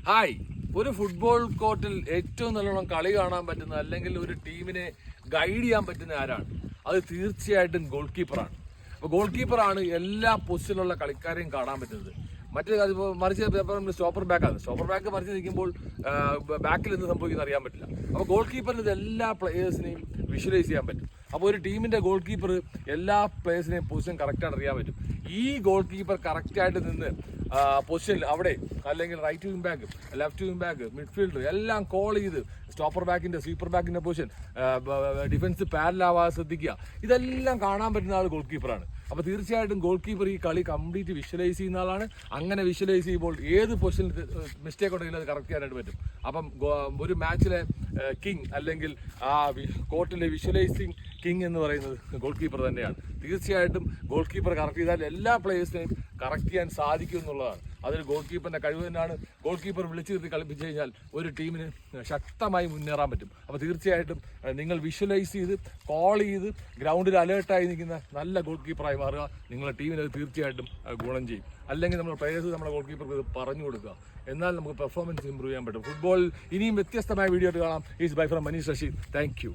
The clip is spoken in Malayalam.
ഹായ്, ഒരു ഫുട്ബോൾ കോർട്ടിൽ ഏറ്റവും നല്ലോണം കളി കാണാൻ പറ്റുന്ന അല്ലെങ്കിൽ ഒരു ടീമിനെ ഗൈഡ് ചെയ്യാൻ പറ്റുന്ന ആരാണ്? അത് തീർച്ചയായിട്ടും ഗോൾ കീപ്പറാണ്. അപ്പോൾ ഗോൾ കീപ്പറാണ് എല്ലാ പൊസിഷനിലുള്ള കളിക്കാരെയും കാണാൻ പറ്റുന്നത്. മറ്റേ അതിപ്പോൾ മറിച്ച് സ്റ്റോപ്പർ ബാക്കാണ്. സ്റ്റോപ്പർ ബാക്ക് മറിച്ച് നിൽക്കുമ്പോൾ ബാക്കിൽ എന്ത് സംഭവിക്കുന്നത് അറിയാൻ പറ്റില്ല. അപ്പോൾ ഗോൾ കീപ്പറിന് ഇത് എല്ലാ പ്ലേയേഴ്സിനെയും വിഷ്വലൈസ് ചെയ്യാൻ പറ്റും. അപ്പോൾ ഒരു ടീമിൻ്റെ ഗോൾ കീപ്പർ എല്ലാ പ്ലേയേഴ്സിനെയും പൊസിഷൻ കറക്റ്റായിട്ട് അറിയാൻ പറ്റും. ഈ ഗോൾ കീപ്പർ കറക്റ്റായിട്ട് നിന്ന് പൊസിഷനിൽ അവിടെ അല്ലെങ്കിൽ right wing back, left wing back, midfielder എല്ലാം കോൾ ചെയ്ത് സ്റ്റോപ്പർ ബാക്കിൻ്റെ, സ്വീപ്പർ ബാക്കിൻ്റെ പൊസിഷൻ, ഡിഫൻസ് പാരലാവാതെ ശ്രദ്ധിക്കുക, ഇതെല്ലാം കാണാൻ പറ്റുന്ന ആൾ ഗോൾ കീപ്പറാണ്. അപ്പോൾ തീർച്ചയായിട്ടും ഗോൾ കീപ്പർ ഈ കളി കംപ്ലീറ്റ് വിഷ്വലൈസ് ചെയ്യുന്ന ആളാണ്. അങ്ങനെ വിഷ്വലൈസ് ചെയ്യുമ്പോൾ ഏത് പൊസിഷനിൽ മിസ്റ്റേക്ക് ഉണ്ടെങ്കിലും അത് കറക്റ്റ് ചെയ്യാനായിട്ട് പറ്റും. അപ്പം ഒരു മാച്ചിലെ കിങ് അല്ലെങ്കിൽ ആ കോർട്ടിലെ വിഷ്വലൈസിങ് കിങ് എന്ന് പറയുന്നത് ഗോൾ കീപ്പർ തന്നെയാണ്. തീർച്ചയായിട്ടും ഗോൾ കീപ്പർ കറക്റ്റ് ചെയ്താൽ എല്ലാ പ്ലേയേഴ്സിനെയും കറക്റ്റ് ചെയ്യാൻ സാധിക്കും എന്നുള്ളതാണ്. അതൊരു ഗോൾ കീപ്പറിൻ്റെ കഴിവ് തന്നെയാണ്. ഗോൾ കീപ്പർ വിളിച്ചു നിർത്തി കളിപ്പിച്ചു കഴിഞ്ഞാൽ ഒരു ടീമിന് ശക്തമായി മുന്നേറാൻ പറ്റും. അപ്പോൾ തീർച്ചയായിട്ടും നിങ്ങൾ വിഷ്വലൈസ് ചെയ്ത് കോൾ ചെയ്ത് ഗ്രൗണ്ടിൽ അലേർട്ടായി നിൽക്കുന്ന നല്ല ഗോൾ കീപ്പറായി മാറുക. നിങ്ങളുടെ ടീമിന് അത് തീർച്ചയായിട്ടും ഗുണം ചെയ്യും. അല്ലെങ്കിൽ നമ്മുടെ പ്ലേയേഴ്സ് നമ്മുടെ ഗോൾ കീപ്പർക്ക് ഇത് പറഞ്ഞു കൊടുക്കുക. എന്നാൽ നമുക്ക് പെർഫോമൻസ് ഇമ്പ്രൂവ് ചെയ്യാൻ പറ്റും. ഫുട്ബോളിൽ ഇനിയും വ്യത്യസ്തമായ വീഡിയോ ആയിട്ട് കാണാം. Is by from Manish Rasheed. Thank U.